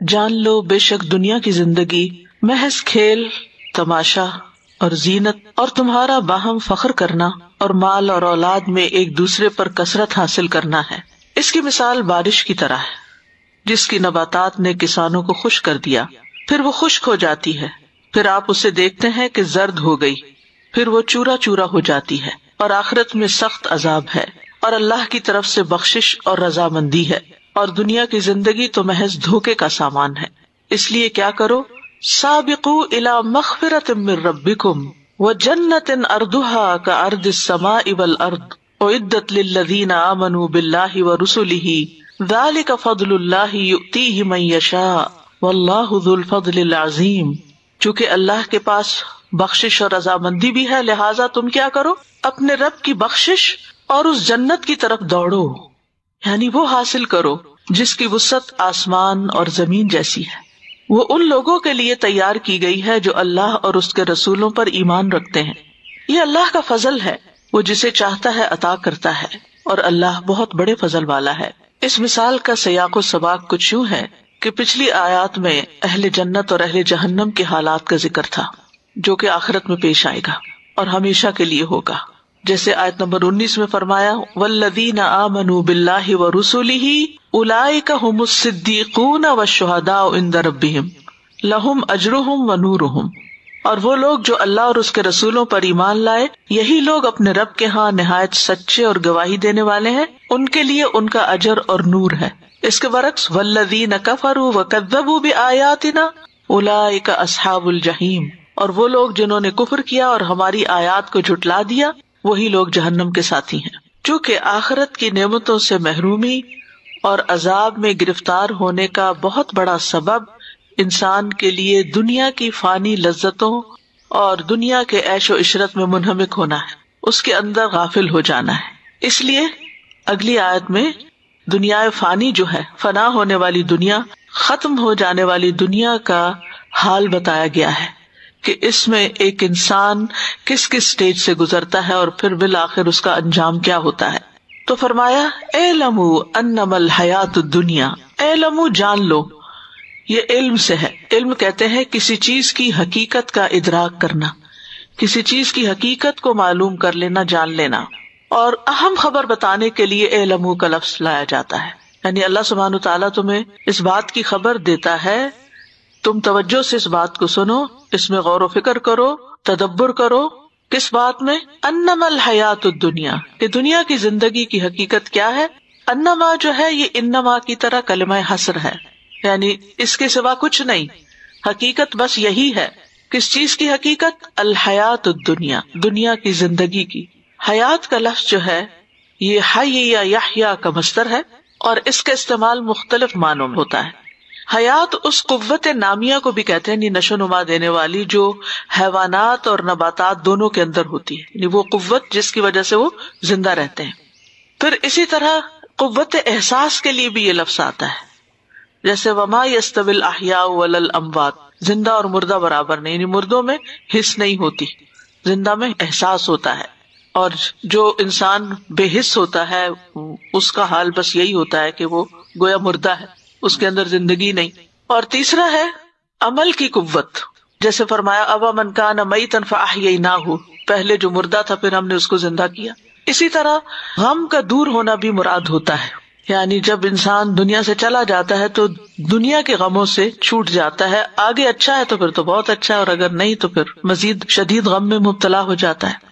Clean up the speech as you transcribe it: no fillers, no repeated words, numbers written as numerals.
جان لو بے شک دنیا کی زندگی محض کھیل تماشا اور زینت اور تمہارا باہم فخر کرنا اور مال اور اولاد میں ایک دوسرے پر کثرت حاصل کرنا ہے۔ اس کی مثال بارش کی طرح ہے جس کی نباتات نے کسانوں کو خشک کر دیا، پھر وہ خشک ہو جاتی ہے، پھر آپ اسے دیکھتے ہیں کہ زرد ہو گئی، پھر وہ چورا چورا ہو جاتی ہے، اور آخرت میں سخت عذاب ہے، اور اللہ کی طرف سے بخشش اور رضامندی ہے، اور دنیا کی زندگی تو محض دھوکے کا سامان ہے۔ اس لیے کیا کرو، سابقوا الی مغفرۃ من ربکم وجنۃ ارضھا کارض السماء والارض اعدت للذین آمنوا باللہ ورسلہ ذلک فضل اللہ یؤتیہ من یشاء واللہ ذو الفضل العظیم۔ چونکہ اللہ کے پاس بخشش اور رضامندی بھی ہے، لہٰذا تم کیا کرو، اپنے رب کی بخشش اور اس جنت کی طرف دوڑو، یعنی وہ حاصل کرو جس کی وسعت آسمان اور زمین جیسی ہے۔ وہ ان لوگوں کے لیے تیار کی گئی ہے جو اللہ اور اس کے رسولوں پر ایمان رکھتے ہیں۔ یہ اللہ کا فضل ہے، وہ جسے چاہتا ہے عطا کرتا ہے، اور اللہ بہت بڑے فضل والا ہے۔ اس مثال کا سیاق و سباق کچھ یوں ہے کہ پچھلی آیات میں اہل جنت اور اہل جہنم کے حالات کا ذکر تھا جو کہ آخرت میں پیش آئے گا اور ہمیشہ کے لیے ہوگا۔ جیسے آیت نمبر 19 میں فرمایا والذین آمنوا باللہ ورسلہ اولئک ھم الصدیقون والشہداء عند ربہم لہم اجرہم ونورہم، اور وہ لوگ جو اللہ اور اس کے رسولوں پر ایمان لائے، یہی لوگ اپنے رب کے ہاں نہایت سچے اور گواہی دینے والے ہیں، ان کے لیے ان کا اجر اور نور ہے۔ اس کے برعکس والذین کفروا وکذبوا بآیاتنا اولئک اصحاب الجحیم، اور وہ لوگ جنہوں نے کفر کیا اور ہماری آیات کو جھٹلا دیا، وہی لوگ جہنم کے ساتھی ہیں۔ چونکہ آخرت کی نعمتوں سے محرومی اور عذاب میں گرفتار ہونے کا بہت بڑا سبب انسان کے لیے دنیا کی فانی لذتوں اور دنیا کے عیش و عشرت میں منہمک ہونا ہے، اس کے اندر غافل ہو جانا ہے۔ اس لیے اگلی آیت میں دنیا فانی جو ہے، فنا ہونے والی دنیا، ختم ہو جانے والی دنیا کا حال بتایا گیا ہے کہ اس میں ایک انسان کس کس سٹیج سے گزرتا ہے اور پھر بالآخر اس کا انجام کیا ہوتا ہے۔ تو فرمایا اعلموا انما الحیات الدنیا، اعلموا جان لو، یہ علم سے ہے۔ علم کہتے ہیں کسی چیز کی حقیقت کا ادراک کرنا، کسی چیز کی حقیقت کو معلوم کر لینا، جان لینا، اور اہم خبر بتانے کے لیے اعلموا کا لفظ لایا جاتا ہے، یعنی اللہ سبحانہ وتعالیٰ تمہیں اس بات کی خبر دیتا ہے، تم توجہ سے اس بات کو سنو، اس میں غور و فکر کرو، تدبر کرو۔ کس بات میں؟ انما الحیات الدنیا، کہ دنیا کی زندگی کی حقیقت کیا ہے۔ انما جو ہے یہ انما کی طرح کلمہ حصر ہے، یعنی اس کے سوا کچھ نہیں، حقیقت بس یہی ہے۔ کس چیز کی حقیقت؟ الحیات الدنیا، دنیا کی زندگی کی۔ حیات کا لفظ جو ہے یہ حی یا یحییٰ کا مصدر ہے، اور اس کا استعمال مختلف معنوں میں ہوتا ہے۔ حیات اس قوت نامیہ کو بھی کہتے ہیں، یعنی نشو نما دینے والی، جو حیوانات اور نباتات دونوں کے اندر ہوتی ہے، یعنی وہ قوت جس کی وجہ سے وہ زندہ رہتے ہیں۔ پھر اسی طرح قوت احساس کے لیے بھی یہ لفظ آتا ہے، جیسے وما یستوی الاحیاء ولا الاموات، زندہ اور مردہ برابر نہیں، یعنی مردوں میں حس نہیں ہوتی، زندہ میں احساس ہوتا ہے، اور جو انسان بے حس ہوتا ہے اس کا حال بس یہی ہوتا ہے کہ وہ گویا مردہ ہے، اس کے اندر زندگی نہیں۔ اور تیسرا ہے عمل کی قوت، جیسے فرمایا اوا من کان میتا فاحییناہ، پہلے جو مردہ تھا پھر ہم نے اس کو زندہ کیا۔ اسی طرح غم کا دور ہونا بھی مراد ہوتا ہے، یعنی جب انسان دنیا سے چلا جاتا ہے تو دنیا کے غموں سے چھوٹ جاتا ہے، آگے اچھا ہے تو پھر تو بہت اچھا ہے، اور اگر نہیں تو پھر مزید شدید غم میں مبتلا ہو جاتا ہے۔